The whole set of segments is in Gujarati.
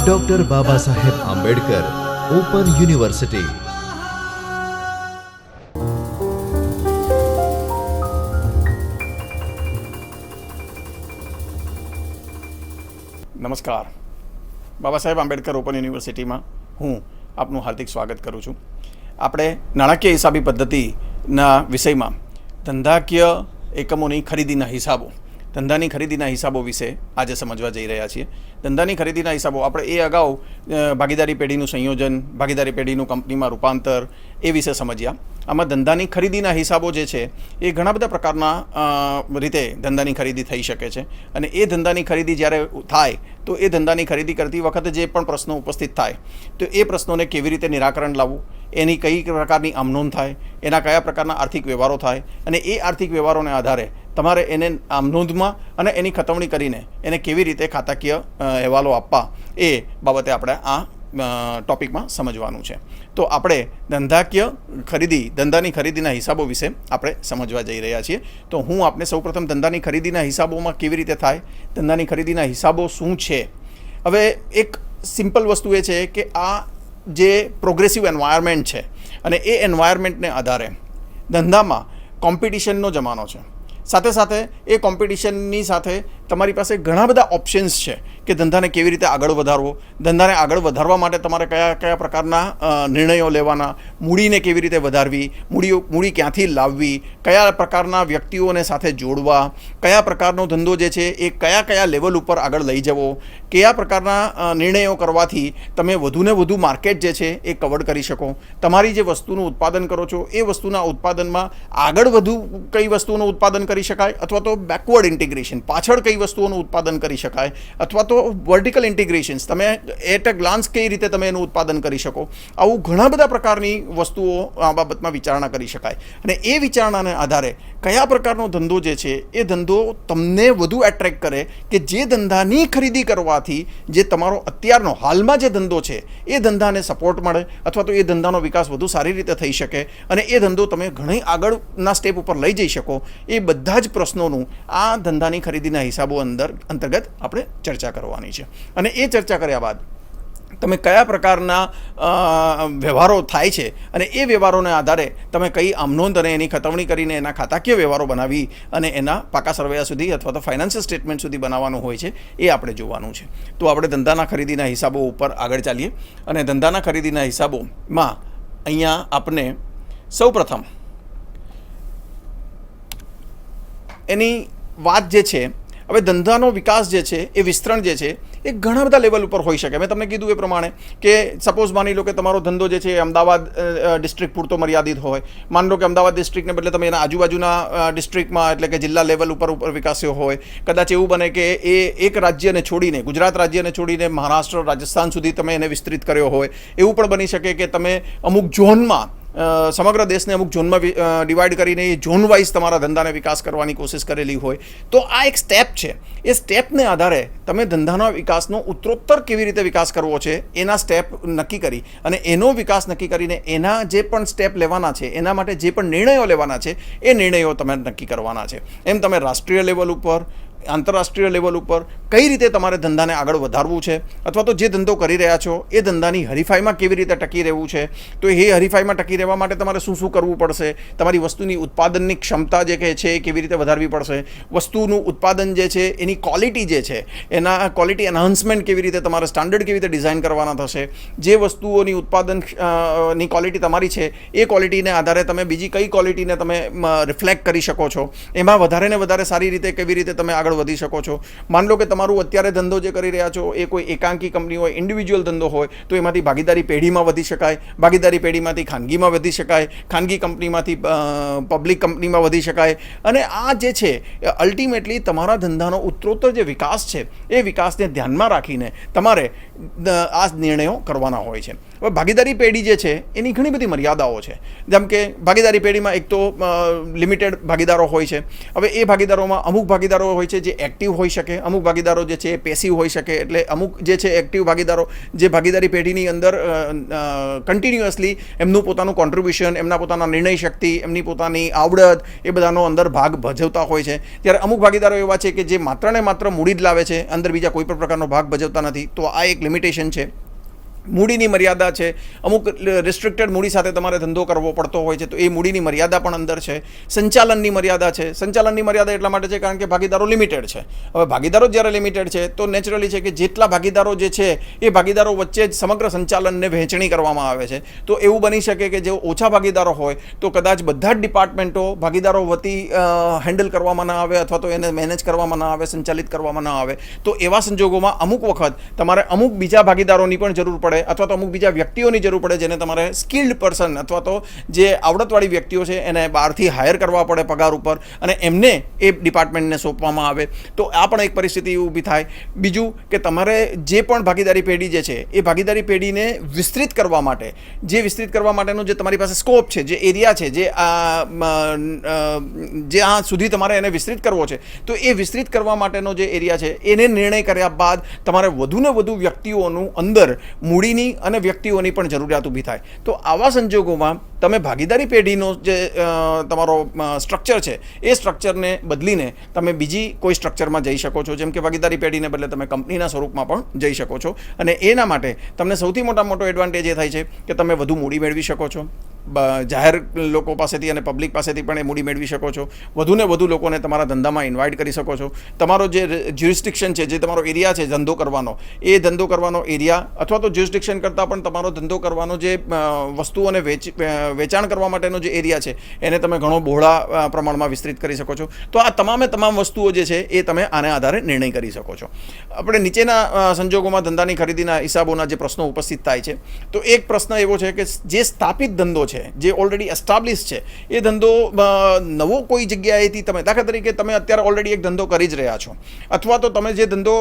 Doctor Baba Saheb Ambedkar open university. નમસ્કાર, બાબા સાહેબ આંબેડકર ઓપન યુનિવર્સિટીમાં હું આપનું હાર્દિક સ્વાગત કરું છું. આપણે નાણાકીય હિસાબી પદ્ધતિના વિષયમાં ધંધાકીય એકમોની ખરીદીના હિસાબો, ધંધાની ખરીદીના હિસાબો વિશે આજે સમજવા જઈ રહ્યા છીએ. ધંધાની ખરીદીના હિસાબો આપણે એ અગાઉ ભાગીદારી પેઢીનું સંયોજન, ભાગીદારી પેઢીનું કંપનીમાં રૂપાંતર એ વિશે સમજ્યા. આમાં ધંધાની ખરીદીના હિસાબો જે છે એ ઘણા બધા પ્રકારના રીતે ધંધાની ખરીદી થઈ શકે છે. અને એ ધંધાની ખરીદી જ્યારે થાય તો એ ધંધાની ખરીદી કરતી વખતે જે પણ પ્રશ્નો ઉપસ્થિત થાય તો એ પ્રશ્નોને કેવી રીતે નિરાકરણ લાવવું, એની કઈ પ્રકારની આમનોંધ થાય, એના કયા પ્રકારના આર્થિક વ્યવહારો થાય અને એ આર્થિક વ્યવહારોને આધારે તમારે એને આમનોંધમાં અને એની ખતવણી કરીને એને કેવી રીતે ખાતાકીય અહેવાલો આપવા એ બાબતે આપણે આ ટોપિકમાં સમજવાનું છે. તો આપણે ધંધાની ખરીદીના હિસાબો વિશે આપણે સમજવા જઈ રહ્યા છીએ. તો હું આપને સૌપ્રથમ ધંધાની ખરીદીના હિસાબોમાં કેવી રીતે થાય, ધંધાની ખરીદીના હિસાબો શું છે. હવે એક સિમ્પલ વસ્તુ એ છે કે આ જે પ્રોગ્રેસિવ એન્વાયરમેન્ટ છે અને એ એન્વાયરમેન્ટને આધારે ધંધામાં કોમ્પિટિશનનો જમાનો છે. સાથે સાથે એ કોમ્પિટિશનની સાથે તમારી પાસે ઘણા બધા ઓપ્શન્સ છે કે ધંધાને કેવી રીતે આગળ વધારવો, ધંધાને આગળ વધારવા માટે તમારે કયા કયા પ્રકારના નિર્ણયો લેવાના, મૂડીને કેવી રીતે વધારવી, મૂડી ક્યાંથી લાવવી, કયા પ્રકારના વ્યક્તિઓને સાથે જોડવા, કયા પ્રકારનો ધંધો જે છે એ કયા કયા લેવલ ઉપર આગળ લઈ જવો, કયા પ્રકારના નિર્ણયો કરવાથી તમે વધુને વધુ માર્કેટ જે છે એ કવર કરી શકો, તમારી જે વસ્તુનું ઉત્પાદન કરો છો એ વસ્તુના ઉત્પાદનમાં આગળ વધુ કઈ વસ્તુનું ઉત્પાદન કરી શકાય, અથવા તો બેકવર્ડ ઇન્ટિગ્રેશન, પાછળ કઈ વસ્તુઓનું ઉત્પાદન કરી શકાય, અથવા તો વર્ટિકલ ઇન્ટિગ્રેશન્સ, તમે એટ અ ગ્લાન્સ કઈ રીતે તમે એનું ઉત્પાદન કરી શકો. આવું ઘણા બધા પ્રકારની વસ્તુઓ આ બાબતમાં વિચારણા કરી શકાય. અને એ વિચારણાને આધારે કયા પ્રકારનો ધંધો જે છે એ ધંધો તમને વધુ એટ્રેક્ટ કરે કે જે ધંધાની ખરીદી કરવાથી જે તમારો અત્યારનો હાલમાં જે ધંધો છે એ ધંધાને સપોર્ટ મળે, અથવા તો એ ધંધાનો વિકાસ વધુ સારી રીતે થઈ શકે અને એ ધંધો તમે ઘણી આગળના સ્ટેપ ઉપર લઈ જઈ શકો. એ બધા જ પ્રશ્નોનું આ ધંધાની ખરીદીના હિસાબો અંતર્ગત આપણે ચર્ચા કરવાની છે. અને એ ચર્ચા કર્યા બાદ તમે કયા પ્રકારના વ્યવહારો થાય છે અને એ વ્યવહારોને આધારે તમે કઈ આમનોંધ અને એની ખતવણી કરીને એના ખાતાકીય વ્યવહારો બનાવી અને એના પાકા સરવૈયા સુધી અથવા તો ફાઇનાન્શિયલ સ્ટેટમેન્ટ સુધી બનાવવાનું હોય છે એ આપણે જોવાનું છે. તો આપણે ધંધાના ખરીદીના હિસાબો ઉપર આગળ ચાલીએ. અને ધંધાના ખરીદીના હિસાબોમાં અહીંયા આપણે સૌપ્રથમ એની વાત જે છે, હવે ધંધાનો વિકાસ જે છે એ વિસ્તરણ જે છે એ ઘણા બધા લેવલ ઉપર હોઈ શકે. મેં તમને કીધું એ પ્રમાણે કે સપોઝ માની લો કે તમારો ધંધો જે છે એ અમદાવાદ ડિસ્ટ્રિક્ટ પૂરતો મર્યાદિત હોય. માની લો કે અમદાવાદ ડિસ્ટ્રિક્ટને બદલે તમે એના આજુબાજુના ડિસ્ટ્રિક્ટમાં એટલે કે જિલ્લા લેવલ ઉપર વિકાસ્યો હોય. કદાચ એવું બને કે એ એક રાજ્યને છોડીને, ગુજરાત રાજ્યને છોડીને મહારાષ્ટ્ર, રાજસ્થાન સુધી તમે એને વિસ્તૃત કર્યો હોય. એવું પણ બની શકે કે તમે અમુક ઝોનમાં, સમગ્ર દેશને અમુક ઝોનમાં ડિવાઈડ કરીને એ ઝોન વાઇઝ તમારા ધંધાને વિકાસ કરવાની કોશિશ કરેલી હોય. તો આ એક સ્ટેપ છે. એ સ્ટેપને આધારે તમે ધંધાના વિકાસનો ઉત્તરોત્તર કેવી રીતે વિકાસ કરવો છે એના સ્ટેપ નક્કી કરી અને એનો વિકાસ નક્કી કરીને એના જે પણ સ્ટેપ લેવાના છે, એના માટે જે પણ નિર્ણયો લેવાના છે એ નિર્ણયો તમે નક્કી કરવાના છે. એમ તમે રાષ્ટ્રીય લેવલ ઉપર, આંતરરાષ્ટ્રીય લેવલ ઉપર કઈ રીતે તમારે ધંધાને આગળ વધારવું છે, અથવા તો જે ધંધો કરી રહ્યા છો એ ધંધાની હરીફાઈમાં કેવી રીતે ટકી રહેવું છે. તો એ હરીફાઈમાં ટકી રહેવા માટે તમારે શું શું કરવું પડશે, તમારી વસ્તુની ઉત્પાદનની ક્ષમતા જે કહે છે એ કેવી રીતે વધારવી પડશે, વસ્તુનું ઉત્પાદન જે છે એની ક્વોલિટી જે છે એના ક્વોલિટી એન્હાન્સમેન્ટ કેવી રીતે, તમારે સ્ટાન્ડર્ડ કેવી રીતે ડિઝાઇન કરવાના થશે, જે વસ્તુઓની ઉત્પાદનની ક્વોલિટી તમારી છે એ ક્વોલિટીને આધારે તમે બીજી કઈ ક્વોલિટીને તમે રિફ્લેક્ટ કરી શકો છો, એમાં વધારે ને વધારે સારી રીતે કેવી રીતે તમે આગળ વધી શકો છો. માન લો કે તમારું અત્યારે ધંધો જે કરી રહ્યા છો એ કોઈ એકાંકી કંપની હોય, ઇન્ડિવિજ્યુઅલ ધંધો હોય તો એમાંથી ભાગીદારી પેઢીમાં વધી શકાય, ભાગીદારી પેઢીમાંથી ખાનગીમાં વધી શકાય, ખાનગી કંપનીમાંથી પબ્લિક કંપનીમાં વધી શકાય. અને આ જે છે અલ્ટિમેટલી તમારા ધંધાનો ઉત્તરોત્તર જે વિકાસ છે એ વિકાસને ધ્યાનમાં રાખીને તમારે આ નિર્ણયો કરવાના હોય છે. હવે ભાગીદારી પેઢી જે છે એની ઘણી બધી મર્યાદાઓ છે. જેમ કે ભાગીદારી પેઢીમાં એક તો લિમિટેડ ભાગીદારો હોય છે. હવે એ ભાગીદારોમાં અમુક ભાગીદારો હોય છે છે જે એક્ટિવ હોઈ શકે, અમુક ભાગીદારો જે છે એ પેસિવ હોઈ શકે. એટલે અમુક જે છે એક્ટિવ ભાગીદારો જે ભાગીદારી પેઢીની અંદર કન્ટિન્યુઅસલી એમનું પોતાનું કોન્ટ્રીબ્યુશન, એમના પોતાના નિર્ણય શક્તિ, એમની પોતાની આવડત એ બધાનો અંદર ભાગ ભજવતા હોય છે. ત્યારે અમુક ભાગીદારો એવા છે કે જે માત્ર ને માત્ર મૂડી જ લાવે છે, અંદર બીજા કોઈ પણ પ્રકારનો ભાગ ભજવતા નથી. તો આ એક લિમિટેશન છે. મૂડીની મર્યાદા છે. અમુક રિસ્ટ્રિક્ટેડ મૂડી સાથે તમારે ધંધો કરવો પડતો હોય છે, તો એ મૂડીની મર્યાદા પણ અંદર છે. સંચાલનની મર્યાદા છે. સંચાલનની મર્યાદા એટલા માટે છે કારણ કે ભાગીદારો લિમિટેડ છે. હવે ભાગીદારો જ્યારે લિમિટેડ છે તો નેચરલી છે કે જેટલા ભાગીદારો જે છે એ ભાગીદારો વચ્ચે જ સમગ્ર સંચાલનને વહેંચણી કરવામાં આવે છે. તો એવું બની શકે કે જે ઓછા ભાગીદારો હોય તો કદાચ બધા જ ડિપાર્ટમેન્ટો ભાગીદારો વતી હેન્ડલ કરવામાં ના આવે, અથવા તો એને મેનેજ કરવામાં ના આવે, સંચાલિત કરવામાં ના આવે. તો એવા સંજોગોમાં અમુક વખત તમારે અમુક બીજા ભાગીદારોની પણ જરૂર પડે, અથવા તો અમુક બીજા વ્યક્તિઓની જરૂર પડે જેને તમારે સ્કિલ્ડ પર્સન અથવા તો જે આવડતવાળી વ્યક્તિઓ છે એને બહારથી હાયર કરવા પડે પગાર ઉપર, અને એમને એ ડિપાર્ટમેન્ટને સોંપવામાં આવે. તો આ પણ એક પરિસ્થિતિ ઊભી થાય. બીજું કે તમારે જે પણ ભાગીદારી પેઢી જે છે એ ભાગીદારી પેઢીને વિસ્તૃત કરવા માટે, જે વિસ્તૃત કરવા માટેનો જે તમારી પાસે સ્કોપ છે, જે એરિયા છે, જે આ સુધી તમારે એને વિસ્તૃત કરવો છે, તો એ વિસ્તૃત કરવા માટેનો જે એરિયા છે એને નિર્ણય કર્યા બાદ તમારે વધુને વધુ વ્યક્તિઓનું અંદર મૂડીની અને વ્યક્તિઓની પણ જરૂરિયાત ઊભી થાય. તો આવા સંજોગોમાં તમે ભાગીદારી પેઢીનો જે તમારો સ્ટ્રક્ચર છે એ સ્ટ્રક્ચરને બદલીને તમે બીજી કોઈ સ્ટ્રક્ચરમાં જઈ શકો છો. જેમ કે ભાગીદારી પેઢીને બદલે તમે કંપનીના સ્વરૂપમાં પણ જઈ શકો છો, અને એના માટે તમને સૌથી મોટો એડવાન્ટેજ એ થાય છે કે તમે વધુ મૂડી મેળવી શકો છો. જાહેર લોકો પાસેથી અને પબ્લિક પાસેથી પણ એ મૂડી મેળવી શકો છો. વધુને વધુ લોકોને તમારા ધંધામાં ઇન્વાઇટ કરી શકો છો. તમારો જે જ્યુરિસ્ડિક્શન છે, જે તમારો એરિયા છે ધંધો કરવાનો, એ ધંધો કરવાનો એરિયા અથવા તો જ્યુરિસ્ડિક્શન કરતાં પણ તમારો ધંધો કરવાનો જે વસ્તુઓને વેચાણ કરવા માટેનો જે એરિયા છે એને તમે ઘણો બહોળા પ્રમાણમાં વિસ્તૃત કરી શકો છો. તો આ તમામ વસ્તુઓ જે છે એ તમે આને આધારે નિર્ણય કરી શકો છો. આપણે નીચેના સંજોગોમાં ધંધાની ખરીદીના હિસાબોના જે પ્રશ્નો ઉપસ્થિત થાય છે, તો એક પ્રશ્ન એવો છે કે જે સ્થાપિત ધંધો છે, જે ઓલરેડી એસ્ટાબ્લિશ છે, એ ધંધો નવો કોઈ જગ્યાએથી તમે, દાખલા તરીકે તમે અત્યારે ઓલરેડી એક ધંધો કરી જ રહ્યા છો, અથવા તો તમે જે ધંધો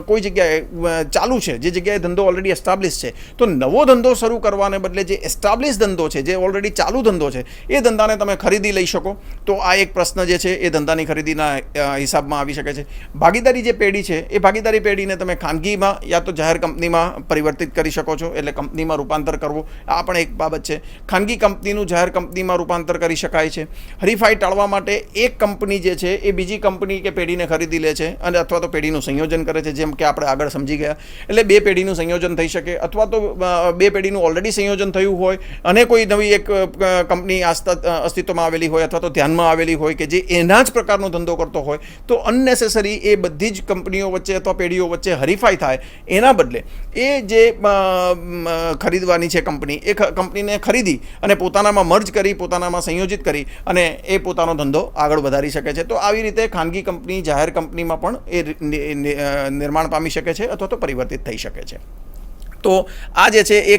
કોઈ જગ્યાએ ચાલુ છે, જે જગ્યાએ ધંધો ઓલરેડી એસ્ટાબ્લિશ છે, તો નવો ધંધો શરૂ કરવાને બદલે જે એસ્ટાબ્લિશ ધંધો છે, જે ઓલરેડી ચાલુ ધંધો છે, એ ધંધાને તમે ખરીદી લઈ શકો. તો આ એક પ્રશ્ન જે છે એ ધંધાની ખરીદીના હિસાબમાં આવી શકે છે. ભાગીદારી જે પેઢી છે એ ભાગીદારી પેઢીને તમે ખાનગીમાં યા તો જાહેર કંપનીમાં પરિવર્તિત કરી શકો છો, એટલે કંપનીમાં રૂપાંતર કરવું, આ પણ એક બાબત છે. ખાનગી કંપનીનું જાહેર કંપનીમાં રૂપાંતર કરી શકાય છે. હરીફાઈ ટાળવા માટે એક કંપની જે છે એ બીજી કંપની કે પેઢીને ખરીદી લે છે, અને અથવા તો પેઢીનું સંયોજન કરે છે, જેમ કે આપણે આગળ સમજી ગયા. એટલે બે પેઢીનું સંયોજન થઈ શકે, અથવા તો બે પેઢીનું ઓલરેડી સંયોજન થયું હોય અને કોઈ નવી એક કંપની અસ્તિત્વમાં આવેલી હોય અથવા તો ધ્યાનમાં આવેલી હોય કે જે એના જ પ્રકારનો ધંધો કરતો હોય, તો અનનેસેસરી એ બધી જ કંપનીઓ વચ્ચે અથવા પેઢીઓ વચ્ચે હરીફાઈ થાય એના બદલે એ જે ખરીદવાની છે કંપની, એ કંપનીને ખરીદી અને પોતાનામાં મર્જ કરી, પોતાનામાં સંયોજિત કરી અને એ પોતાનો ધંધો આગળ વધારી શકે છે. તો આવી રીતે ખાનગી કંપની જાહેર કંપનીમાં પણ એ નિર્માણ પામી શકે છે અથવા તો પરિવર્તિત થઈ શકે છે. તો આ જે છે એ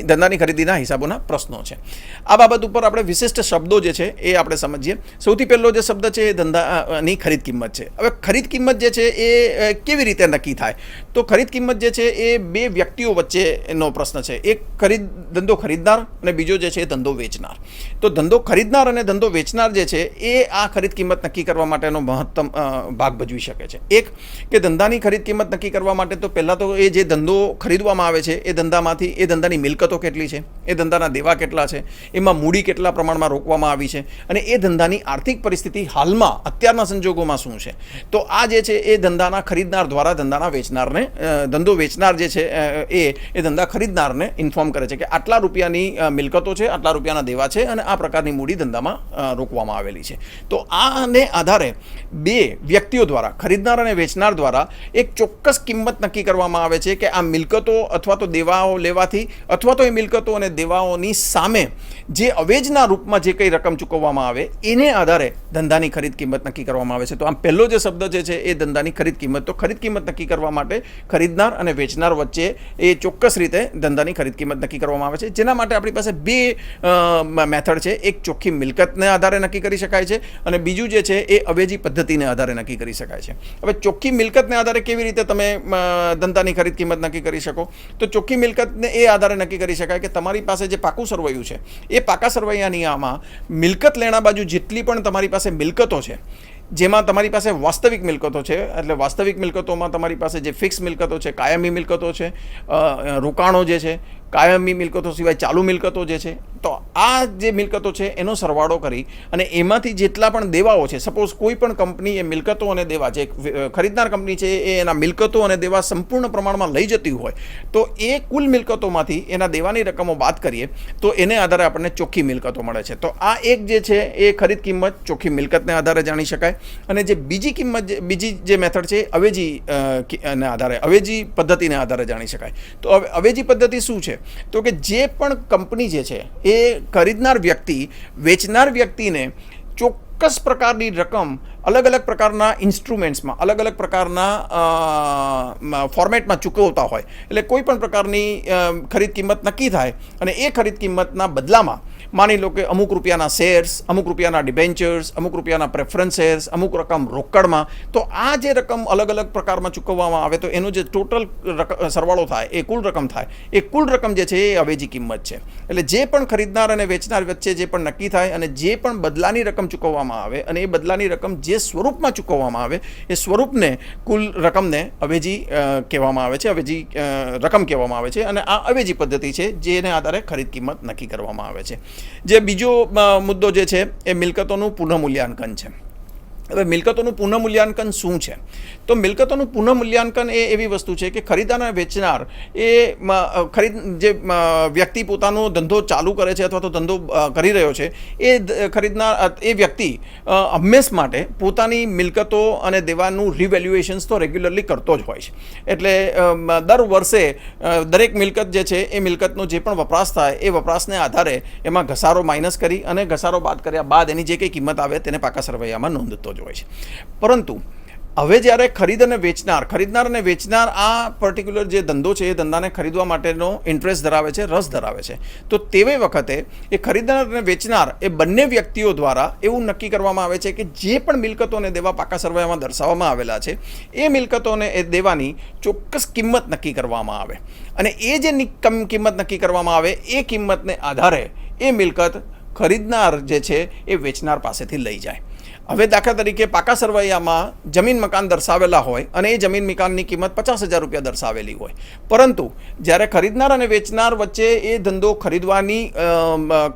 ધંધાની ખરીદીના હિસાબોના પ્રશ્નો છે. આ બાબત ઉપર આપણે વિશિષ્ટ શબ્દો જે છે એ આપણે સમજીએ. સૌથી પહેલો જે શબ્દ છે એ ધંધાની ખરીદ કિંમત છે. હવે ખરીદ કિંમત જે છે એ કેવી રીતે નક્કી થાય? તો ખરીદ કિંમત જે છે એ બે વ્યક્તિઓ વચ્ચેનો પ્રશ્ન છે. એક ધંધો ખરીદનાર અને બીજો જે છે એ ધંધો વેચનાર. તો ધંધો ખરીદનાર અને ધંધો વેચનાર જે છે એ આ ખરીદ કિંમત નક્કી કરવા માટેનો મહત્તમ ભાગ ભજવી શકે છે. એક કે ધંધાની ખરીદ કિંમત નક્કી કરવા માટે તો પહેલાં તો એ જે ધંધો ખરીદવામાં આવે છે એ ધંધામાંથી, એ ધંધાની મિલકતો કેટલી છે, એ ધંધાના દેવા કેટલા છે, એમાં મૂડી કેટલા પ્રમાણમાં રોકવામાં આવી છે, અને એ ધંધાની આર્થિક પરિસ્થિતિ હાલમાં અત્યારના સંજોગોમાં શું છે. તો આ જે છે એ ધંધાના ખરીદનાર દ્વારા ધંધાના વેચનારને, ધંધો વેચનાર જે છે એ ધંધા ખરીદનારને ઇન્ફોર્મ કરે છે કે આટલા રૂપિયાની મિલકતો છે, આટલા રૂપિયાના દેવા છે, અને આ પ્રકારની મૂડી ધંધામાં રોકવામાં આવેલી છે. તો આને આધારે બે વ્યક્તિઓ દ્વારા, ખરીદનાર અને વેચનાર દ્વારા એક ચોક્કસ કિંમત નક્કી કરવામાં આવે છે કે આ મિલકતો અથવા તો દેવાઓ લેવાથી, અથવા તો એ મિલકતો અને દેવાઓની સામે જે અવેજના રૂપમાં જે કંઈ રકમ ચૂકવવામાં આવે એને આધારે ધંધાની ખરીદ કિંમત નક્કી કરવામાં આવે છે. તો આમ પહેલો જે શબ્દ જે છે એ ધંધાની ખરીદ કિંમત. તો ખરીદ કિંમત નક્કી કરવા માટે ખરીદનાર અને વેચનાર વચ્ચે એ ચોક્કસ રીતે ધંધાની ખરીદ કિંમત નક્કી કરવામાં આવે છે, જેના માટે આપણી પાસે બે મેથડ છે. એક ચોખ્ખી મિલકતને આધારે નક્કી કરી શકાય છે, અને બીજું જે છે એ અવેજી પદ્ધતિને આધારે નક્કી કરી શકાય છે. હવે ચોખ્ખી મિલકતને આધારે કેવી રીતે તમે ધંધાની ખરીદ કિંમત નક્કી કરી શકો? તો ચોખ્ખી મિલકતને એ આધારે નક્કી કરી શકાય કે તમારી પાસે જે પાકું સરવૈયું છે એ પાકા સરવૈયાની આમાં મિલકત લેણા બાજુ જેટલી પણ તમારી પાસે મિલકતો છે જેમાં તમારી પાસે વાસ્તવિક મિલકતો છે, એટલે વાસ્તવિક મિલકતોમાં તમારી પાસે જે ફિક્સ મિલકતો છે, કાયમી મિલકતો છે, રોકાણો જે છે, કાયમી મિલકતો સિવાય ચાલુ મિલકતો જે છે, તો આ જે મિલકતો છે એનો સરવાળો કરી અને એમાંથી જેટલા પણ દેવાઓ છે, સપોઝ કોઈ પણ કંપની એ મિલકતો અને દેવા, જે ખરીદનાર કંપની છે એ એના મિલકતો અને દેવા સંપૂર્ણ પ્રમાણમાં લઈ જતી હોય તો એ કુલ મિલકતોમાંથી એના દેવાની રકમો બાદ કરીએ તો એને આધારે આપણને ચોખ્ખી મિલકતો મળે છે. તો આ એક જે છે એ ખરીદ કિંમત ચોખ્ખી મિલકતને આધારે જાણી શકાય. અને જે બીજી કિંમત, બીજી જે મેથડ છે અવેજી ને આધારે, અવેજી પદ્ધતિને આધારે જાણી શકાય. તો હવે અવેજી પદ્ધતિ શું છે? તો કે જે પણ કંપની જે છે એ ખરીદનાર વ્યક્તિ વેચનાર વ્યક્તિને ચોક્કસ પ્રકારની રકમ અલગ અલગ પ્રકારના ઇન્સ્ટ્રુમેન્ટ્સમાં, અલગ અલગ પ્રકારના ફોર્મેટમાં ચૂકવતા હોય. એટલે કોઈ પણ પ્રકારની ખરીદ કિંમત નક્કી થાય અને એ ખરીદ કિંમતના બદલામાં માની લો કે અમુક રૂપિયાના શેર્સ, અમુક રૂપિયાના ડિબેન્ચર્સ, અમુક રૂપિયાના પ્રેફરન્સ શેર્સ, અમુક રકમ રોકડમાં, તો આ જે રકમ અલગ અલગ પ્રકારમાં ચૂકવવામાં આવે તો એનો જે ટોટલ સરવાળો થાય એ કુલ રકમ થાય. એ કુલ રકમ જે છે એ અવેજી કિંમત છે. એટલે જે પણ ખરીદનાર અને વેચનાર વચ્ચે જે પણ નક્કી થાય અને જે પણ બદલાની રકમ ચૂકવવામાં આવે અને એ બદલાની રકમ જે સ્વરૂપમાં ચૂકવવામાં આવે એ સ્વરૂપને, કુલ રકમને અવેજી કહેવામાં આવે છે, અવેજી રકમ કહેવામાં આવે છે. અને આ અવેજી પદ્ધતિ છે જેને આધારે ખરીદ કિંમત નક્કી કરવામાં આવે છે. જે બીજો મુદ્દો જે છે એ મિલકતોનું પુનઃમૂલ્યાંકન છે. હવે મિલકતોનું પુનઃમૂલ્યાંકન શું છે? તો મિલકતોનું પુનઃમૂલ્યાંકન એ એવી વસ્તુ છે કે ખરીદનાર અને વેચનાર એ જે વ્યક્તિ પોતાનો ધંધો ચાલુ કરે છે અથવા તો ધંધો કરી રહ્યો છે એ ખરીદનાર, એ વ્યક્તિ હંમેશ માટે પોતાની મિલકતો અને દેવાનું રિવેલ્યુએશન્સ તો રેગ્યુલરલી કરતો જ હોય છે. એટલે દર વર્ષે દરેક મિલકત જે છે એ મિલકતનો જે પણ વપરાશ થાય એ વપરાશને આધારે એમાં ઘસારો માઇનસ કરી અને ઘસારો બાદ કર્યા બાદ એની જે કંઈ કિંમત આવે તેને પાકા સરવૈયામાં નોંધતો હોય છે. પરંતુ હવે જ્યારે ખરીદનાર અને વેચનાર આ પર્ટિક્યુલર જે ધંધો છે એ ધંધાને ખરીદવા માટેનો ઇન્ટરેસ્ટ ધરાવે છે, રસ ધરાવે છે, તો તેવી વખતે એ ખરીદનાર અને વેચનાર એ બંને વ્યક્તિઓ દ્વારા એવું નક્કી કરવામાં આવે છે કે જે પણ મિલકતોને દેવા પાકા સરવૈયામાં દર્શાવવામાં આવેલા છે એ મિલકતોને એ દેવાની ચોક્કસ કિંમત નક્કી કરવામાં આવે. અને એ જે કિંમત નક્કી કરવામાં આવે એ કિંમતને આધારે એ મિલકત ખરીદનાર જે છે એ વેચનાર પાસેથી લઈ જાય. હવે દાખલા તરીકે પાકા સરવૈયામાં જમીન મકાન દર્શાવેલા હોય અને એ જમીન મકાનની કિંમત 50,000 રૂપિયા દર્શાવેલી હોય, પરંતુ જ્યારે ખરીદનાર અને વેચનાર વચ્ચે એ ધંધો ખરીદવાની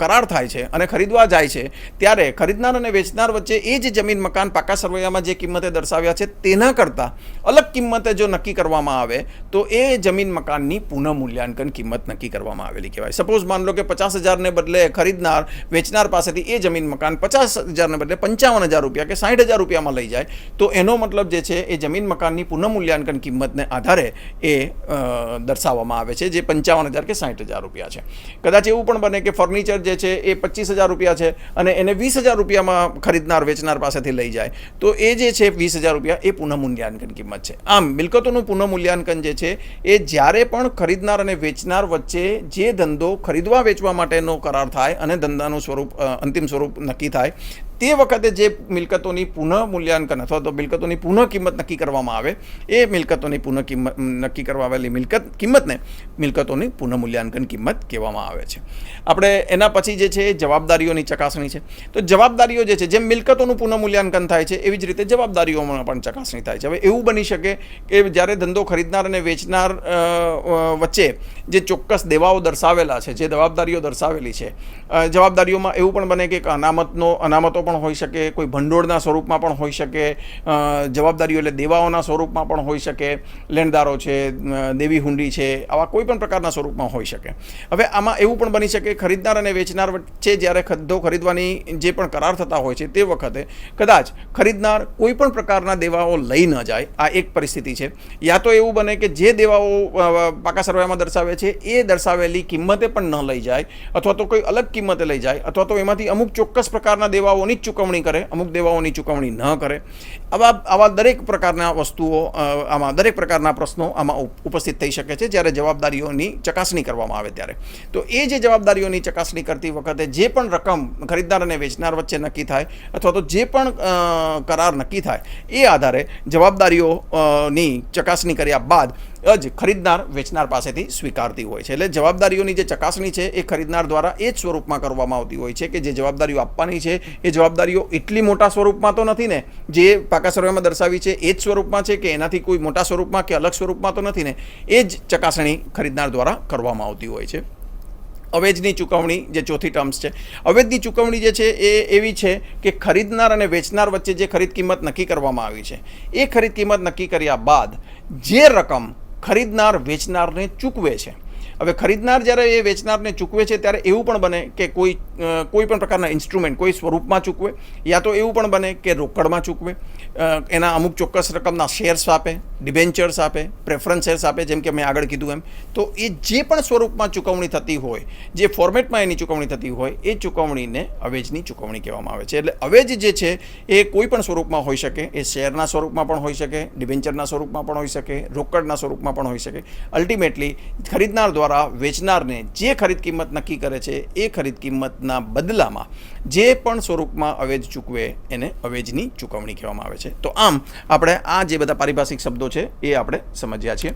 કરાર થાય છે અને ખરીદવા જાય છે ત્યારે ખરીદનાર અને વેચનાર વચ્ચે એ જે જમીન મકાન પાકા સરવૈયામાં જે કિંમતે દર્શાવ્યા છે તેના કરતાં અલગ કિંમતે જો નક્કી કરવામાં આવે તો એ જમીન મકાનની પુનઃમૂલ્યાંકન કિંમત નક્કી કરવામાં આવેલી કહેવાય. સપોઝ માન લો કે 50,000ને બદલે ખરીદનાર વેચનાર પાસેથી એ જમીન મકાન 50,000ને બદલે 55,000 રૂપિયા કે 60,000 રૂપિયામાં લઈ જાય તો એનો મતલબ જે છે એ જમીન મકાનની પુનઃમૂલ્યાંકન કિંમતને આધારે એ દર્શાવવામાં આવે છે, જે 55,000 કે 60,000 રૂપિયા છે. કદાચ એવું પણ બને કે ફર્નિચર જે છે એ 25,000 રૂપિયા છે અને એને 20,000 રૂપિયામાં ખરીદનાર વેચનાર પાસેથી લઈ જાય તો એ જે છે 20,000 રૂપિયા એ પુનઃમૂલ્યાંકન કિંમત છે. આમ મિલકતોનું પુનઃમૂલ્યાંકન જે છે એ જ્યારે પણ ખરીદનાર અને વેચનાર વચ્ચે જે ધંધો ખરીદવા વેચવા માટેનો કરાર થાય અને ધંધાનું સ્વરૂપ, અંતિમ સ્વરૂપ નક્કી થાય તે વખતે જે મિલકતોની પુનઃમૂલ્યાંકન અથવા તો મિલકતોની પુનઃ કિંમત નક્કી કરવામાં આવે એ મિલકતોની પુનઃ કિંમત નક્કી કરવા આવેલી કિંમતને મિલકતોની પુનઃમૂલ્યાંકન કિંમત કહેવામાં આવે છે. આપણે એના પછી જે છે એ જવાબદારીઓની ચકાસણી છે. તો જવાબદારીઓ જે છે, જેમ મિલકતોનું પુનઃમૂલ્યાંકન થાય છે એવી જ રીતે જવાબદારીઓમાં પણ ચકાસણી થાય છે. હવે એવું બની શકે કે જ્યારે ધંધો ખરીદનાર અને વેચનાર વચ્ચે જે ચોક્કસ દેવાઓ દર્શાવેલા છે, જે જવાબદારીઓ દર્શાવેલી છે, જવાબદારીઓમાં એવું પણ બને કે અનામતો પણ હોઈ શકે, કોઈ ભંડોળના સ્વરૂપમાં પણ હોઈ શકે, જવાબદારીઓ એટલે દેવાઓના સ્વરૂપમાં પણ હોઈ શકે, લેણદારો છે, દેવી હુંડી છે, આવા કોઈ પણ પ્રકારના સ્વરૂપમાં હોઈ શકે. હવે આમાં એવું પણ બની શકે ખરીદનાર અને વેચનાર વચ્ચે જ્યારે ધંધો ખરીદવાની જે પણ કરાર થતા હોય છે તે વખતે કદાચ ખરીદનાર કોઈ પણ પ્રકારના દેવાઓ લઈ ન જાય. આ એક પરિસ્થિતિ છે. યા તો એવું બને કે જે દેવાઓ પાકા સરવૈયામાં દર્શાવે છે એ દર્શાવેલી કિંમતે પણ ન લઈ જાય અથવા તો કોઈ અલગ કિંમતે લઈ જાય અથવા તો એમાંથી અમુક ચોક્કસ પ્રકારના દેવાઓની જ ચૂકવણી કરે, અમુક દેવાઓની ચૂકવણી ન કરે. આવા દરેક પ્રકારના વસ્તુઓ, આમાં દરેક પ્રકારના પ્રશ્નો આમાં ઉપસ્થિત થઈ શકે છે જ્યારે જવાબદારીઓની ચકાસણી કરવામાં આવે ત્યારે. તો એ જે જવાબદારીઓની ચકાસણી કરતી વખતે જે પણ રકમ ખરીદનાર અને વેચનાર વચ્ચે નક્કી થાય અથવા તો જે પણ કરાર નક્કી થાય એ આધારે જવાબદારીઓની ચકાસણી કર્યા બાદ જ ખરીદનાર વેચનાર પાસેથી સ્વીકારતી હોય છે. એટલે જવાબદારીઓની જે ચકાસણી છે એ ખરીદનાર દ્વારા એ જ સ્વરૂપમાં કરવામાં આવતી હોય છે કે જે જવાબદારીઓ આપવાની છે એ જવાબદારીઓ એટલી મોટા સ્વરૂપમાં તો નથી ને, જે પાકા સર્વેમાં દર્શાવી છે એ જ સ્વરૂપમાં છે કે એનાથી કોઈ મોટા સ્વરૂપમાં કે અલગ સ્વરૂપમાં તો નથી ને, એ જ ચકાસણી ખરીદનાર દ્વારા કરવામાં આવતી હોય છે. અવેજની ચૂકવણી જે ચોથી ટર્મ્સ છે, અવેજની ચૂકવણી જે છે એ એવી છે કે ખરીદનાર અને વેચનાર વચ્ચે જે ખરીદ કિંમત નક્કી કરવામાં આવી છે એ ખરીદ કિંમત નક્કી કર્યા બાદ જે રકમ ખરીદનાર વેચનારને ચૂકવે છે. હવે ખરીદનાર જ્યારે એ વેચનારને ચૂકવે છે ત્યારે એવું પણ બને કે કોઈ પણ પ્રકારના ઇન્સ્ટ્રુમેન્ટ કોઈ સ્વરૂપમાં ચૂકવે, યા તો એવું પણ બને કે રોકડમાં ચૂકવે, એના અમુક ચોક્કસ રકમના શેર્સ આપે, ડિબેન્ચર્સ આપે, પ્રેફરન્સ શેર્સ આપે, જેમ કે મેં આગળ કીધું એમ. તો એ જે પણ સ્વરૂપમાં ચૂકવણી થતી હોય, જે ફોર્મેટમાં એની ચૂકવણી થતી હોય એ ચૂકવણીને અવેજની ચૂકવણી કહેવામાં આવે છે. એટલે અવેજ જે છે એ કોઈ પણ સ્વરૂપમાં હોઈ શકે, એ શેરના સ્વરૂપમાં પણ હોઈ શકે, ડિબેન્ચરના સ્વરૂપમાં પણ હોઈ શકે, રોકડના સ્વરૂપમાં પણ હોઈ શકે. અલ્ટિમેટલી ખરીદનાર દ્વારા વેચનારને જે ખરીદ કિંમત નક્કી કરે છે એ ખરીદ કિંમતના બદલામાં જે પણ સ્વરૂપમાં અવેજ ચૂકવે એને અવેજની ચૂકવણી કહેવામાં આવે છે. તો આમ આપણે આ જે બધા પારિભાષિક શબ્દો છે એ આપણે સમજ્યા છીએ.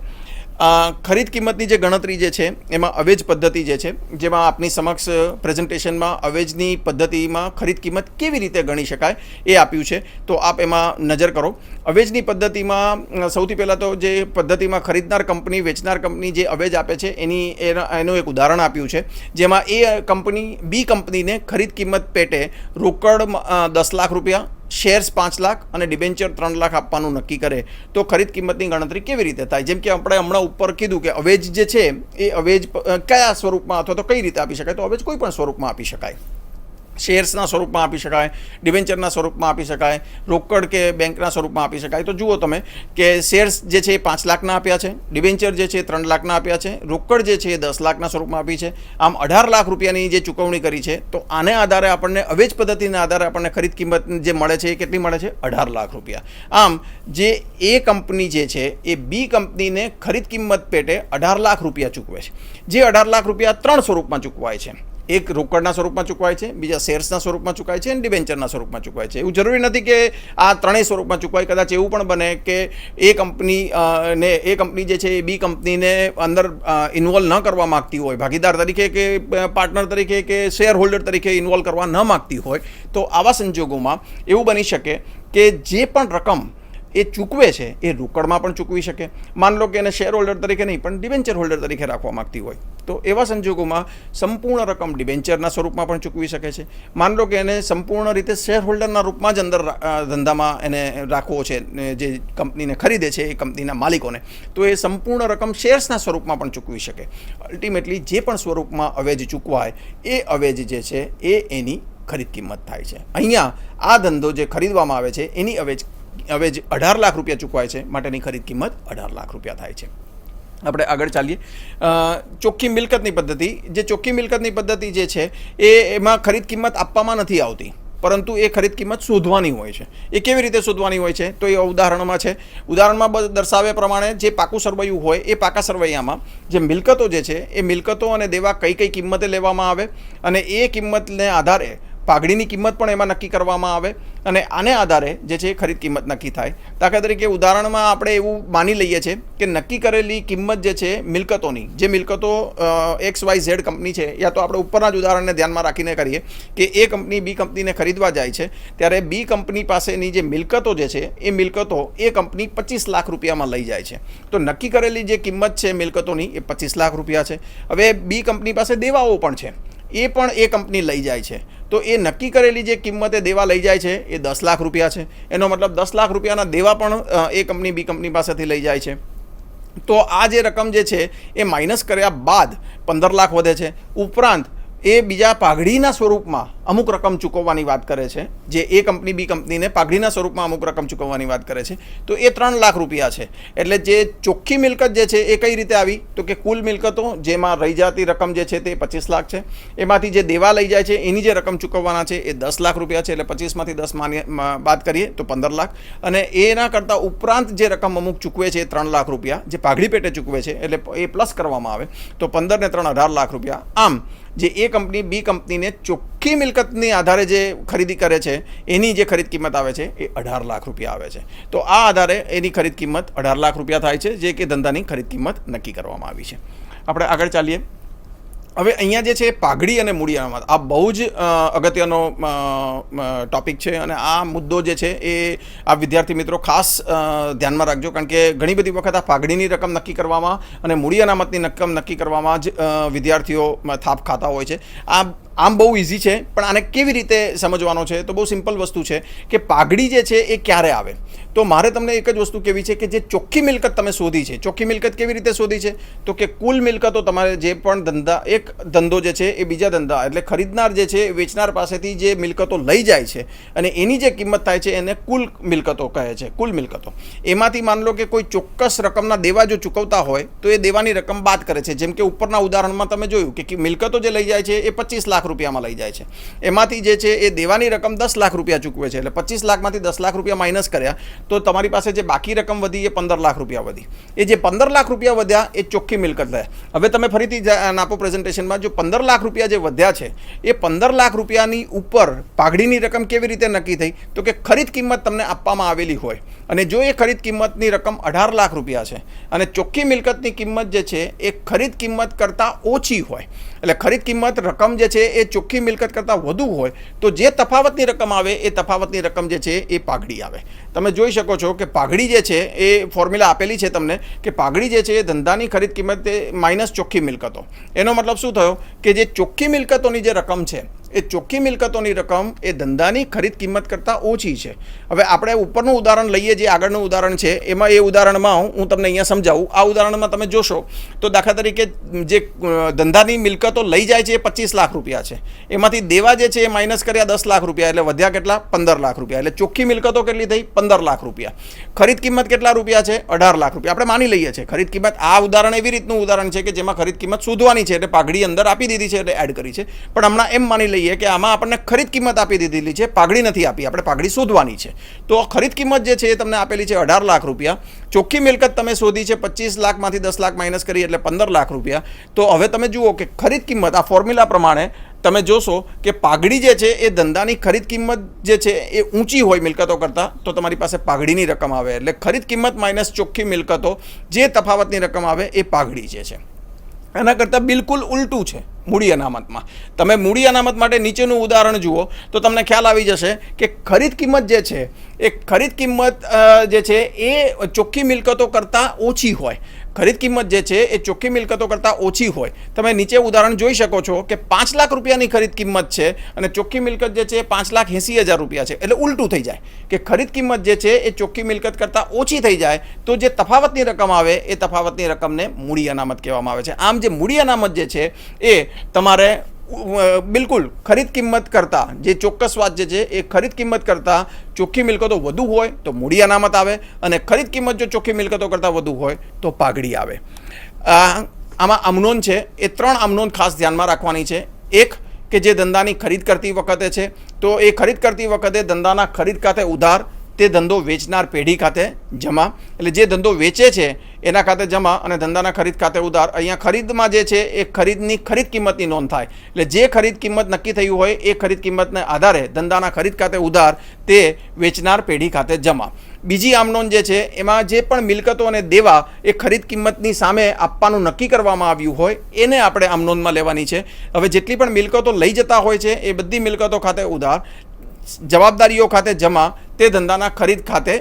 ખરીદ કિંમતની જે ગણતરી જે છે એમાં અવેજ પદ્ધતિ જે છે, જેમાં આપની સમક્ષ પ્રેઝન્ટેશનમાં અવેજની પદ્ધતિમાં ખરીદ કિંમત કેવી રીતે ગણી શકાય એ આપ્યું છે. તો આપ એમાં નજર કરો. અવેજની પદ્ધતિમાં સૌથી પહેલાં તો જે પદ્ધતિમાં ખરીદનાર કંપની વેચનાર કંપની જે અવેજ આપે છે એનું એક ઉદાહરણ આપ્યું છે, જેમાં એ કંપની બી કંપનીને ખરીદ કિંમત પેટે રોકડ 10 લાખ રૂપિયા, શેર્સ 5 લાખ અને ડિબેન્ચર 3 લાખ આપવાનું નક્કી કરે. તો ખરીદ કિંમતની ગણતરી કેવી રીતે થાય? જેમ કે આપણે હમણાં ઉપર કીધું કે અવેજ જે છે એ અવેજ કયા સ્વરૂપમાં અથવા તો કઈ રીતે આપી શકાય? તો અવેજ કોઈ પણ સ્વરૂપમાં આપી શકાય. શેર્સના સ્વરૂપમાં આપી શકાય, ડિબેન્ચરના સ્વરૂપમાં આપી શકાય, રોકડ કે બેંકના સ્વરૂપમાં આપી શકાય. તો જુઓ તમે કે શેર્સ જે છે એ 5 લાખના આપ્યા છે, ડિબેન્ચર જે છે એ 3 લાખના આપ્યા છે, રોકડ જે છે એ 10 લાખના સ્વરૂપમાં આપી છે. આમ 18 લાખ રૂપિયાની જે ચૂકવણી કરી છે. તો આને આધારે આપણને અવેજ પદ્ધતિના આધારે આપણને ખરીદ કિંમત જે મળે છે એ કેટલી મળે છે? 18 લાખ રૂપિયા. આમ જે એ કંપની જે છે એ બી કંપનીને ખરીદ કિંમત પેટે 18 લાખ રૂપિયા ચૂકવે છે. જે 18 લાખ રૂપિયા 3 સ્વરૂપમાં ચૂકવાય છે. એક રોકડના સ્વરૂપમાં ચૂકવાય છે, બીજા શેર્સના સ્વરૂપમાં ચૂકવાય છે અને ડિબેન્ચરના સ્વરૂપમાં ચૂકવાય છે. એવું જરૂરી નથી કે આ ત્રણેય સ્વરૂપમાં ચૂકવાય. કદાચ એવું પણ બને કે એ કંપની જે છે એ બી કંપનીને અંદર ઇન્વોલ્વ ન કરવા માગતી હોય, ભાગીદાર તરીકે કે પાર્ટનર તરીકે કે શેર હોલ્ડર તરીકે ઇન્વોલ્વ કરવા ન માગતી હોય. તો આવા સંજોગોમાં એવું બની શકે કે જે પણ રકમ એ ચૂકવે છે એ રોકડમાં પણ ચૂકવી શકે. માન લો કે એને શેર હોલ્ડર તરીકે નહીં પણ ડિબેન્ચર હોલ્ડર તરીકે રાખવા માગતી હોય, તો એવા સંજોગોમાં સંપૂર્ણ રકમ ડિબેન્ચરના સ્વરૂપમાં પણ ચૂકવી શકે છે. માન લો કે એને સંપૂર્ણ રીતે શેર હોલ્ડરના રૂપમાં જ અંદર ધંધામાં એને રાખવો છે, જે કંપનીને ખરીદે છે એ કંપનીના માલિકોને, તો એ સંપૂર્ણ રકમ શેર્સના સ્વરૂપમાં પણ ચૂકવી શકે. અલ્ટિમેટલી જે પણ સ્વરૂપમાં અવેજ ચૂકવાય એ અવેજ જે છે એ એની ખરીદ કિંમત થાય છે. અહીંયા આ ધંધો જે ખરીદવામાં આવે છે એની અવેજ 18 લાખ રૂપિયા ચૂકવાય છે, માટેની ખરીદ કિંમત 18 લાખ રૂપિયા થાય છે. આપણે આગળ ચાલીએ. ચોખ્ખી મિલકતની પદ્ધતિ. જે ચોખ્ખી મિલકતની પદ્ધતિ જે છે એમાં ખરીદ કિંમત આપવામાં નથી આવતી, પરંતુ એ ખરીદ કિંમત શોધવાની હોય છે. એ કેવી રીતે શોધવાની હોય છે? તો એ ઉદાહરણમાં છે. ઉદાહરણમાં દર્શાવ્યા પ્રમાણે જે પાકું સરવૈયું હોય એ પાકા સરવૈયામાં જે મિલકતો જે છે એ મિલકતો અને દેવા કઈ કઈ કિંમતે લેવામાં આવે અને એ કિંમતને આધારે પાઘડીની કિંમત પણ એમાં નક્કી કરવામાં આવે અને આને આધારે જે છે ખરીદ કિંમત નક્કી થાય. દાખલા તરીકે ઉદાહરણમાં આપણે એવું માની લઈએ છીએ કે નક્કી કરેલી કિંમત જે છે મિલકતોની, જે મિલકતો XYZ કંપની છે, યા તો આપણે ઉપરના જ ઉદાહરણને ધ્યાનમાં રાખીને કરીએ કે એ કંપની બી કંપનીને ખરીદવા જાય છે, ત્યારે બી કંપની પાસેની જે મિલકતો જે છે એ મિલકતો એ કંપની 25 લાખ રૂપિયામાં લઈ જાય છે. તો નક્કી કરેલી જે કિંમત છે મિલકતોની એ 25 લાખ રૂપિયા છે. હવે બી કંપની પાસે દેવાઓ પણ છે, એ પણ એ કંપની લઈ જાય છે. તો એ નક્કી કરેલી જે કિંમતે દેવા લઈ જાય છે એ 10 લાખ રૂપિયા છે. એનો મતલબ 10 લાખ રૂપિયાના દેવા પણ એ કંપની બી કંપની પાસેથી લઈ જાય છે. તો આ જે રકમ જે છે એ માઇનસ કર્યા બાદ 15 લાખ વધે છે. ઉપરાંત એ બીજા પાઘડીના સ્વરૂપમાં અમુક રકમ ચૂકવવાની વાત કરે છે, જે એ કંપની બી કંપનીને પાઘડીના સ્વરૂપમાં અમુક રકમ ચૂકવવાની વાત કરે છે. તો એ 3 લાખ રૂપિયા છે. એટલે જે ચોખ્ખી મિલકત જે છે એ કઈ રીતે આવી? તો કે કુલ મિલકતો જેમાં રહી જતી રકમ જે છે તે 25 લાખ છે. એમાંથી જે દેવા લઈ જાય છે એની જે રકમ ચૂકવવાના છે એ 10 લાખ રૂપિયા છે. એટલે 25માંથી 10 બાદ કરીએ તો 15 લાખ. અને એના કરતાં ઉપરાંત જે રકમ અમુક ચૂકવે છે એ 3 લાખ રૂપિયા, જે પાઘડી પેટે ચૂકવે છે, એટલે એ પ્લસ કરવામાં આવે તો 15 ને 3 18 લાખ રૂપિયા. આમ જે એ કંપની બી કંપનીને ચોખ્ખી ચોખ્ખી મિલકતની આધારે જે ખરીદી કરે છે એની જે ખરીદ કિંમત આવે છે એ 18 લાખ રૂપિયા આવે છે. તો આ આધારે એની ખરીદ કિંમત 18 લાખ રૂપિયા થાય છે, જે કે ધંધાની ખરીદ કિંમત નક્કી કરવામાં આવી છે. આપણે આગળ ચાલીએ. હવે અહીંયા જે છે પાઘડી અને મૂડી અનામત, આ બહુ જ અગત્યનો ટોપિક છે અને આ મુદ્દો જે છે એ આ વિદ્યાર્થી મિત્રો ખાસ ધ્યાનમાં રાખજો, કારણ કે ઘણી બધી વખત આ પાઘડીની રકમ નક્કી કરવામાં અને મૂડી અનામતની રકમ નક્કી કરવામાં જ વિદ્યાર્થીઓ થાપ ખાતા હોય છે. આમ બહુ ઇઝી છે, પણ આને કેવી રીતે સમજવાનો છે તો બહુ સિમ્પલ વસ્તુ છે કે પાઘડી જે છે એ ક્યારે આવે. તો મારે તમને એક જ વસ્તુ કહેવી છે કે જે ચોખ્ખી મિલકત તમે શોધી છે, ચોખ્ખી મિલકત કેવી રીતે શોધી છે તો કે કુલ મિલકતો તમારે જે પણ એક ધંધો જે છે એ બીજા ધંધા એટલે ખરીદનાર જે છે વેચનાર પાસેથી જે મિલકતો લઈ જાય છે અને એની જે કિંમત થાય છે એને કુલ મિલકતો કહે છે. કુલ મિલકતો એમાંથી માન લો કે કોઈ ચોક્કસ રકમના દેવા જો ચૂકવતા હોય તો એ દેવાની રકમ બાદ કરે છે. જેમ કે ઉપરના ઉદાહરણમાં તમે જોયું કે મિલકતો જે લઈ જાય છે એ 25 લાખ રૂપિયામાં લઈ જાય છે, એમાંથી જે છે એ દેવાની રકમ 10 લાખ રૂપિયા ચૂકવે છે, એટલે 25 લાખમાંથી 10 લાખ રૂપિયા માઇનસ કર્યા તો તમારી પાસે જે બાકી રકમ વધી એ 15 લાખ રૂપિયા વધી. એ જે 15 લાખ રૂપિયા વધ્યા એ ચોખ્ખી મિલકત થયા. હવે તમે ફરીથી નાપો પ્રેઝન્ટેશનમાં જો 15 લાખ રૂપિયા જે વધ્યા છે એ 15 લાખ રૂપિયાની ઉપર પાઘડીની રકમ કેવી રીતે નક્કી થઈ તો કે ખરીદ કિંમત તમને આપવામાં આવેલી હોય અને જો એ ખરીદ કિંમતની રકમ 18 લાખ રૂપિયા છે અને ચોખ્ખી મિલકતની કિંમત જે છે એ ખરીદ કિંમત કરતાં ઓછી હોય, એટલે ખરીદ કિંમત રકમ જે છે એ ચોખ્ખી મિલકત કરતાં વધુ હોય તો જે તફાવતની રકમ આવે એ તફાવતની રકમ જે છે એ પાઘડી આવે. તમે જોઈ શકો છો કે પાઘડી જે છે એ ફોર્મ્યુલા આપેલી છે તમને કે પાઘડી જે છે એ ધંધાની ખરીદ કિંમત માઇનસ ચોખ્ખી મિલકતો. એનો મતલબ શું થયો કે જે ચોખ્ખી મિલકતોની જે રકમ છે એ ચોખ્ખી મિલકતોની રકમ એ ધંધાની ખરીદ કિંમત કરતાં ઓછી છે. હવે આપણે ઉપરનું ઉદાહરણ લઈએ, જે આગળનું ઉદાહરણ છે એમાં એ ઉદાહરણમાં હું તમને અહીંયા સમજાવું. આ ઉદાહરણમાં તમે જોશો તો દાખલા તરીકે જે ધંધાની મિલકતો લઈ જાય છે એ 25 લાખ રૂપિયા છે, એમાંથી દેવા જે છે એ માઇનસ કર્યા 10 લાખ રૂપિયા, એટલે વધ્યા કેટલા 15 લાખ રૂપિયા, એટલે ચોખ્ખી મિલકતો કેટલી થઈ 15 લાખ રૂપિયા. ખરીદ કિંમત કેટલા રૂપિયા છે 18 લાખ રૂપિયા. આપણે માની લઈએ છીએ ખરીદ કિંમત. આ ઉદાહરણ એવી રીતનું ઉદાહરણ છે કે જેમાં ખરીદ કિંમત શોધવાની છે એટલે પાઘડી અંદર આપી દીધી છે એટલે એડ કરી છે, પણ હમણાં એમ માની લઈએ કે આમાં આપણને ખરીદ કિંમત આપી દીધેલી છે, પાઘડી નથી આપી, આપણે પાઘડી શોધવાની છે. તો ખરીદ કિંમત જે છે એ તમને આપેલી છે 18 લાખ રૂપિયા, ચોખ્ખી મિલકત તમે શોધી છે 25 લાખમાંથી 10 લાખ માઇનસ કરી એટલે 15 લાખ રૂપિયા. તો હવે તમે જુઓ કે ખરીદ કિંમત આ ફોર્મ્યુલા પ્રમાણે તમે જોશો કે પાઘડી જે છે એ ધંધાની ખરીદ કિંમત જે છે એ ઊંચી હોય મિલકતો કરતાં તો તમારી પાસે પાઘડીની રકમ આવે, એટલે ખરીદ કિંમત માઇનસ ચોખ્ખી મિલકતો જે તફાવતની રકમ આવે એ પાઘડી જે છે. એના કરતાં બિલકુલ ઉલટું છે મૂડી અનામતમાં. તમે મૂડી અનામત માટે નીચેનું ઉદાહરણ જુઓ તો તમને ખ્યાલ આવી જશે કે ખરીદ કિંમત જે છે એ ખરીદ કિંમત જે છે એ ચોખ્ખી મિલકતો કરતાં ઓછી હોય. ખરીદ કિંમત જે છે એ ચોખ્ખી મિલકતો કરતાં ઓછી હોય. તમે નીચે ઉદાહરણ જોઈ શકો છો કે 5 લાખ રૂપિયાની ખરીદ કિંમત છે અને ચોખ્ખી મિલકત જે છે 5,80,000 રૂપિયા છે, એટલે ઉલટું થઈ જાય કે ખરીદ કિંમત જે છે એ ચોખ્ખી મિલકત કરતાં ઓછી થઈ જાય તો જે તફાવતની રકમ આવે એ તફાવતની રકમને મૂડી અનામત કહેવામાં આવે છે. આમ જે મૂડી અનામત જે છે એ તમારે બિલકુલ ખરીદ કિંમત કરતાં જે ચોક્કસ વાત જે છે એ ખરીદ કિંમત કરતાં ચોખ્ખી મિલકતો વધુ હોય તો મૂડી અનામત આવે અને ખરીદ કિંમત જો ચોખ્ખી મિલકતો કરતાં વધુ હોય તો પાઘડી આવે. આમાં આમનોંધ છે એ 3 આમનોંધ ખાસ ધ્યાનમાં રાખવાની છે. એક કે જે ધંધાની ખરીદ કરતી વખતે છે તો એ ખરીદ કરતી વખતે ધંધાના ખરીદ ખાતે ઉધાર, તે ધંધો વેચનાર પેઢી ખાતે જમા, એટલે જે ધંધો વેચે છે એના ખાતે જમા અને ધંધાના ખરીદ ખાતે ઉધાર. અહીંયા ખરીદમાં જે છે એ ખરીદની ખરીદ કિંમતની નોંધ થાય, એટલે જે ખરીદ કિંમત નક્કી થયું હોય એ ખરીદ કિંમતને આધારે ધંધાના ખરીદ ખાતે ઉધાર, તે વેચનાર પેઢી ખાતે જમા. બીજી આમનોંધ જે છે એમાં જે પણ મિલકતો અને દેવા એ ખરીદ કિંમતની સામે આપવાનું નક્કી કરવામાં આવ્યું હોય એને આપણે આમનોંધમાં લેવાની છે. હવે જેટલી પણ મિલકતો લઈ જતા હોય છે એ બધી મિલકતો ખાતે ઉધાર, જવાબદારીઓ ખાતે જમા, તે ધંધાના ખરીદ ખાતે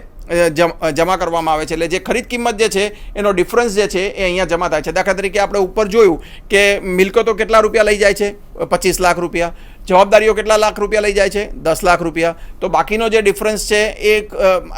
જમા કરવામાં આવે છે. એટલે જે ખરીદ કિંમત જે છે એનો ડિફરન્સ જે છે એ અહીંયા જમા થાય છે. દાખલા તરીકે આપણે ઉપર જોયું કે મિલકતો કેટલા રૂપિયા લઈ જાય છે 25 લાખ રૂપિયા, જવાબદારીઓ કેટલા લાખ રૂપિયા લઈ જાય છે 10 લાખ રૂપિયા, તો બાકીનો જે ડિફરન્સ છે એ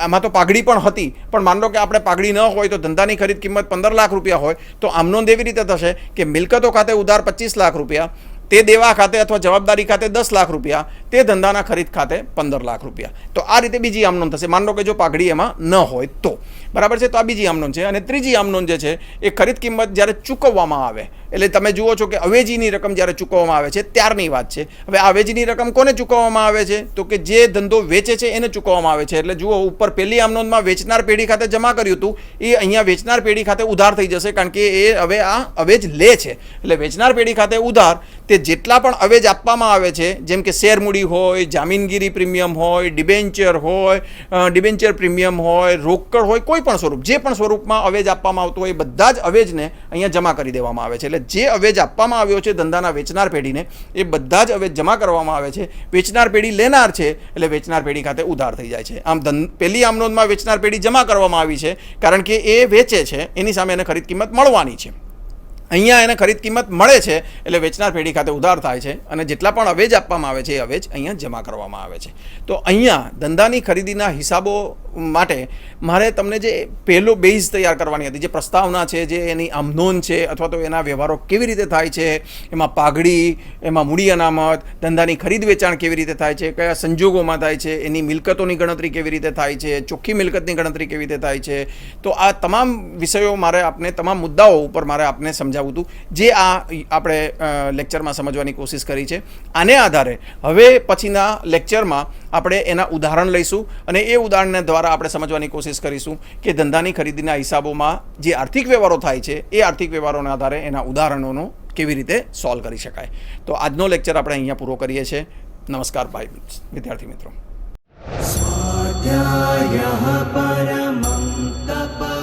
આમાં તો પાઘડી પણ હતી, પણ માન લો કે આપણે પાઘડી ન હોય તો ધંધાની ખરીદ કિંમત 15 લાખ રૂપિયા હોય તો આમનોંધ એવી રીતે થશે કે મિલકતો ખાતે ઉધાર 25 લાખ રૂપિયા, તે દેવા ખાતે અથવા જવાબદારી ખાતે 10 લાખ રૂપિયા, તે ધંધાના ખરીદ ખાતે 15 લાખ રૂપિયા. તો આ રીતે બીજી આમનોંધ થશે. માન લો કે જો પાઘડી એમાં ન હોય તો, બરાબર છે. તો આ બીજી આમનોંધ છે. અને ત્રીજી આમનોંધ જે છે એ ખરીદ કિંમત જ્યારે ચૂકવવામાં આવે, એટલે તમે જુઓ છો કે અવેજીની રકમ જ્યારે ચૂકવવામાં આવે છે ત્યારની વાત છે. હવે અવેજીની રકમ કોને ચૂકવવામાં આવે છે તો કે જે ધંધો વેચે છે એને ચૂકવવામાં આવે છે. એટલે જુઓ ઉપર પહેલી આમનોંધમાં વેચનાર પેઢી ખાતે જમા કર્યું હતું એ અહીંયા વેચનાર પેઢી ખાતે ઉધાર થઈ જશે, કારણ કે એ હવે આ અવેજ લે છે. એટલે વેચનાર પેઢી ખાતે ઉધાર, તે કે જેટલા પણ અવેજ આપવામાં આવે છે, જેમ કે શેર મૂડી હોય, જામીનગીરી પ્રીમિયમ હોય, ડિબેન્ચર પ્રીમિયમ હોય, રોકડ હોય, કોઈ પણ સ્વરૂપ, જે પણ સ્વરૂપમાં અવેજ આપવામાં આવતો હોય એ બધા જ અવેજને અહીંયા જમા કરી દેવામાં આવે છે. એટલે જે અવેજ આપવામાં આવ્યો છે ધંધાના વેચનાર પેઢીને, એ બધા જ અવેજ જમા કરવામાં આવે છે. વેચનાર પેઢી લેનાર છે એટલે વેચનાર પેઢી ખાતે ઉધાર થઈ જાય છે. આમ પહેલી આમ નોંધમાં વેચનાર પેઢી જમા કરવામાં આવી છે, કારણ કે એ વેચે છે, એની સામે એને ખરીદ કિંમત મળવાની છે. અહીંયા એને ખરીદ કિંમત મળે છે એટલે વેચનાર પેઢી ખાતે ઉધાર થાય છે, અને જેટલા પણ અવેજ આપવામાં આવે છે એ અવેજ અહીંયા જમા કરવામાં આવે છે. તો અહીંયા ધંધાની ખરીદીના હિસાબો માટે મારે તમને જે પહેલો બેઝ તૈયાર કરવાની હતી, જે પ્રસ્તાવના છે, જે એની આમનોંધ છે, અથવા તો એના વ્યવહારો કેવી રીતે થાય છે, એમાં પાઘડી, એમાં મૂડી અનામત, ધંધાની ખરીદ વેચાણ કેવી રીતે થાય છે, કયા સંજોગોમાં થાય છે, એની મિલકતોની ગણતરી કેવી રીતે થાય છે, ચોખ્ખી મિલકતની ગણતરી કેવી રીતે થાય છે, તો આ તમામ વિષયો મારે આપને, તમામ મુદ્દાઓ ઉપર મારે આપને સમજાવવું હતું, જે આ આપણે લેક્ચરમાં સમજવાની કોશિશ કરી છે. આને આધારે હવે પછીના લેક્ચરમાં આપણે એના ઉદાહરણ લઈશું, અને એ ઉદાહરણના દ્વારા આપણે સમજવાની કોશિશ કરીશું કે ધંધાની ખરીદીના હિસાબોમાં જે આર્થિક વ્યવહારો થાય છે એ આર્થિક વ્યવહારોના આધારે એના ઉદાહરણોનો કેવી રીતે સોલ્વ કરી શકાય. તો આજનો લેક્ચર આપણે અહીંયા પૂરો કરીએ છીએ. નમસ્કાર ભાઈ વિદ્યાર્થી મિત્રો. स्वाध्यायः परमं तप